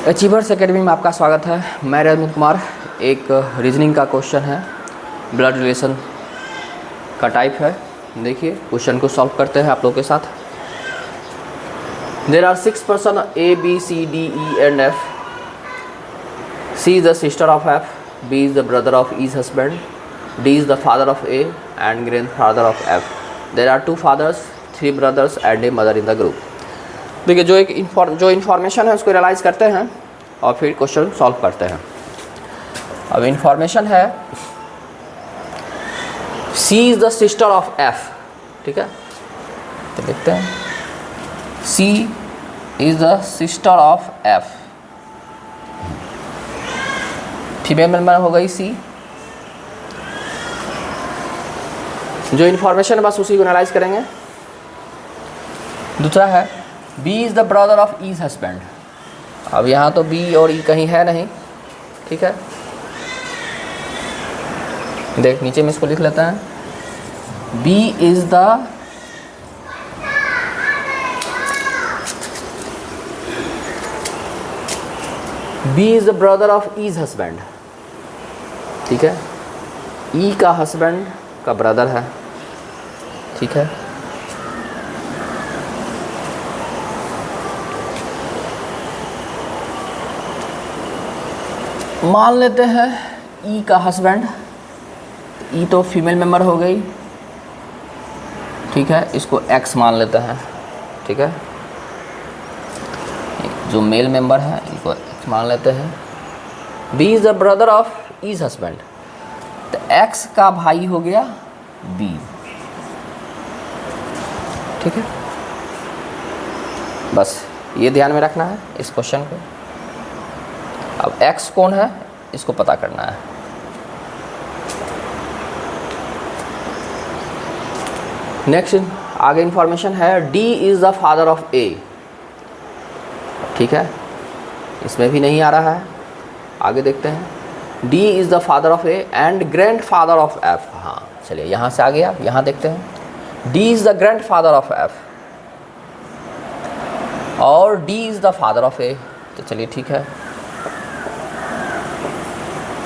Achievers academy में आपका स्वागत है। मैं रजनीश कुमार। एक रीजनिंग का क्वेश्चन है, ब्लड रिलेशन का टाइप है। देखिए क्वेश्चन को सॉल्व करते हैं आप लोगों के साथ। There are 6 person A, B, C, D, E and F. C is the sister of F, B is the brother of E's husband, D is the father of A and grandfather of F. There are 2 fathers, 3 brothers and a mother in the group. देखिए जो information है उसको realise करते हैं और फिर question solve करते हैं। अब इन्फॉर्मेशन है C is the sister of F, ठीक है। तो देखते हैं C is the sister of F, female member हो गई C। जो इन्फॉर्मेशन है बस उसी को एनालाइज करेंगे। दूसरा है B is the brother of E's husband. अब यहाँ तो B और E कहीं है नहीं, ठीक है। देख नीचे में इसको लिख लेता है B is the brother of E's husband, ठीक है। E का हस्बैंड का ब्रदर है, ठीक है। मान लेते हैं E का हस्बैंड, E तो फीमेल मेंबर हो गई, ठीक है। इसको X मान लेते हैं, ठीक है। जो मेल मेंबर है इनको X मान लेते हैं। B is the brother of E's husband, तो X का भाई हो गया B, ठीक है। बस ये ध्यान में रखना है इस क्वेश्चन को। अब X कौन है इसको पता करना है। नेक्स्ट आगे इंफॉर्मेशन है D is the father of A, ठीक है। इसमें भी नहीं आ रहा है, आगे देखते हैं। D is the father of A and grand father of F। हाँ चलिए यहाँ से आ गया, यहाँ देखते हैं। D is the grand father of F और D is the father of A, तो चलिए ठीक है,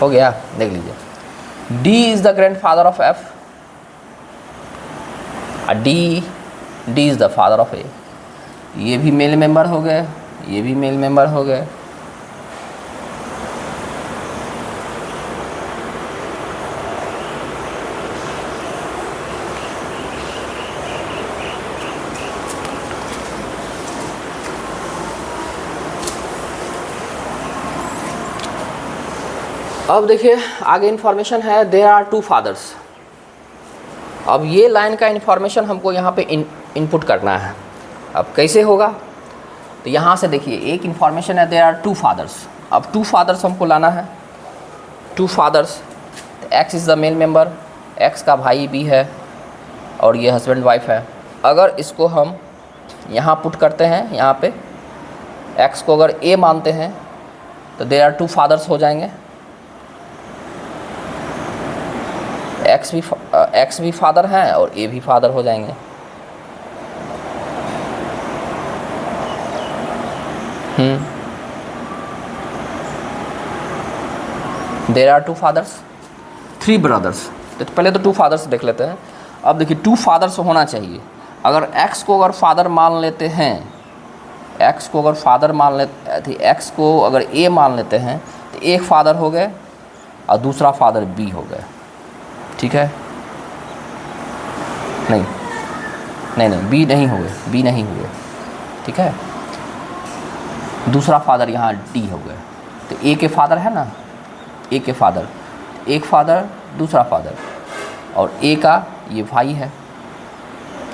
हो गया। देख लीजिए D is the grand father of F, D is the father of A। ये भी मेल मेंबर हो गए, ये भी मेल मेंबर हो गए। अब देखिए आगे इन्फॉर्मेशन है देयर आर 2 फादर्स। अब ये लाइन का इन्फॉर्मेशन हमको यहाँ पे इनपुट करना है। अब कैसे होगा, तो यहाँ से देखिए एक इन्फॉर्मेशन है देयर आर 2 फादर्स। अब 2 फादर्स हमको लाना है, 2 fathers. X is the male member, X का भाई B है और ये हस्बैंड वाइफ है। अगर इसको हम यहाँ पुट करते हैं, यहाँ पे X को अगर A मानते हैं तो देयर आर 2 फादर्स हो जाएंगे। X भी फादर हैं और A भी फादर हो जाएंगे। There are 2 fathers, 3 brothers. तो पहले तो 2 फादर्स देख लेते हैं। अब देखिए 2 फादर्स होना चाहिए। अगर X को अगर फादर मान लेते हैं, X को अगर फादर मान लेते, X को अगर A मान लेते हैं तो एक फादर हो गए और दूसरा फादर B हो गए, ठीक है। नहीं B नहीं हुए, B नहीं हुए, ठीक है। दूसरा फादर यहाँ D हो गए। तो A के फादर है ना, A के फादर, एक फादर दूसरा फादर, और A का ये भाई है।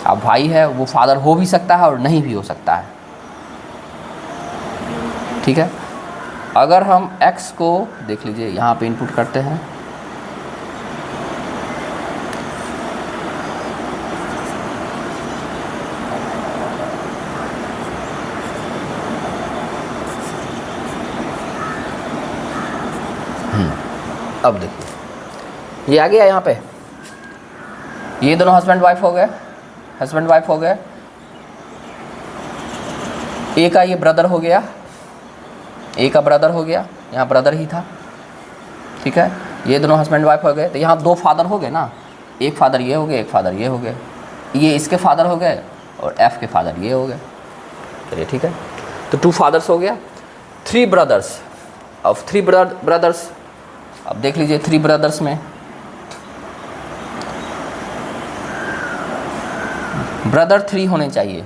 अब भाई है वो फादर हो भी सकता है और नहीं भी हो सकता है, ठीक है। अगर हम X को देख लीजिए यहाँ पे इनपुट करते हैं, अब देखिए ये आ गया। यहाँ पे ये दोनों हस्बैंड वाइफ हो गए, हस्बैंड वाइफ हो गए। ए का ये ब्रदर हो गया, ए का ब्रदर हो गया, यहाँ ब्रदर ही था, ठीक है। ये दोनों हस्बैंड वाइफ हो गए, तो यहाँ 2 फादर हो गए ना, एक फादर ये हो गए, एक फादर ये हो गए, ये इसके फादर हो गए और एफ के फादर ये हो गए। चलिए ठीक है, तो 2 फादर्स हो गया। 3 ब्रदर्स, अब 3 ब्रदर्स, अब देख लीजिए 3 ब्रदर्स में ब्रदर 3 होने चाहिए।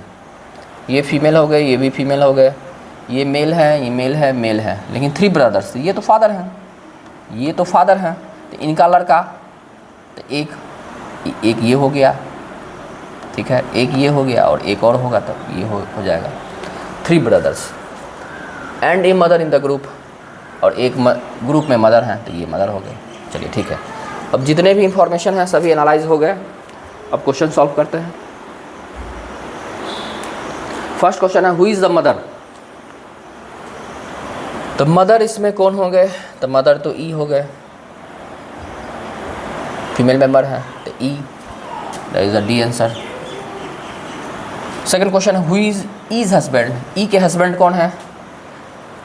ये फीमेल हो गए, ये भी फीमेल हो गए, ये मेल है, ये मेल है, मेल है, लेकिन 3 ब्रदर्स, ये तो फादर हैं, ये तो फादर हैं, तो इनका लड़का, तो एक ये हो गया, ठीक है, एक ये हो गया और एक और होगा तो ये हो जाएगा। 3 brothers and a mother in the group, और एक ग्रुप में मदर हैं तो ये मदर हो गए। चलिए ठीक है, अब जितने भी इंफॉर्मेशन हैं सभी एनालाइज हो गए। अब क्वेश्चन सॉल्व करते हैं। फर्स्ट क्वेश्चन है, हु इज़ द मदर। तो मदर इसमें कौन हो गए, तो मदर तो ई हो गए, फीमेल मेंबर है तो E, that is the D answer. Second question है, हु इज हस्बैंड, ई के हस्बैंड कौन है,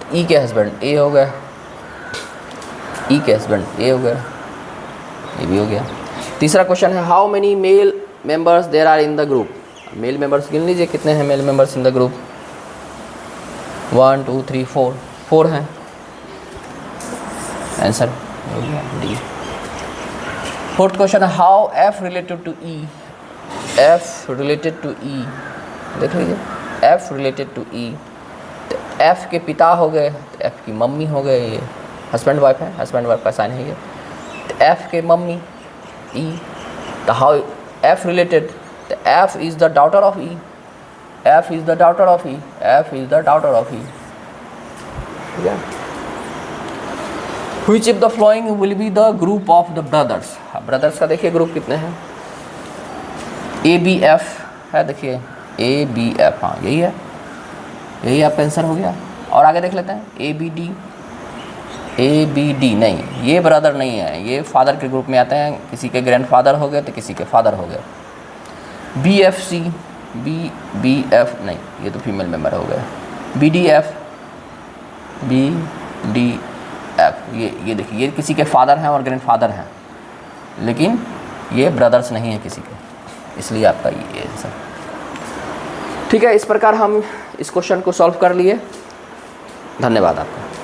तो ई के हस्बैंड ए हो गए, ई के हस्बैंड ए हो गए, ये भी हो गया। तीसरा क्वेश्चन है, how many male members there are in the group. Male members गिन लीजिए कितने हैं male members in the group, 1 2 3 4, 4 हैं, आंसर हो गया डी। फोर्थ क्वेश्चन है, how F related to E, F related to E, देख लीजिए एफ रिलेटेड टू ई, तो एफ के पिता हो गए तो एफ की मम्मी हो गए, ये हस्बैंड वाइफ है, हस्बैंड वाइफ का साइन है ये, तो एफ के मम्मी ई, तो हाउ एफ रिलेटेड, तो F is the daughter of E, F is the daughter of E, F is the daughter of E, ठीक है। Which of the following will be the group of the brothers। Brothers का देखिए group कितने हैं, A B F है, देखिए A B F, हाँ यही है, यही आपका आंसर हो गया। और आगे देख लेते हैं, A B D, A B D नहीं, ये ब्रदर नहीं है, ये फादर के ग्रुप में आते हैं, किसी के ग्रैंडफादर हो गए तो किसी के फादर हो गए। B F C, B F नहीं, ये तो फीमेल मेंबर हो गए। B D F, B D F, ये देखिए ये किसी के फादर हैं और ग्रैंडफादर हैं, लेकिन ये ब्रदर्स नहीं है किसी के, इसलिए आपका ये आंसर। ठीक है, इस प्रकार हम इस क्वेश्चन को सॉल्व कर लिए। धन्यवाद आपका।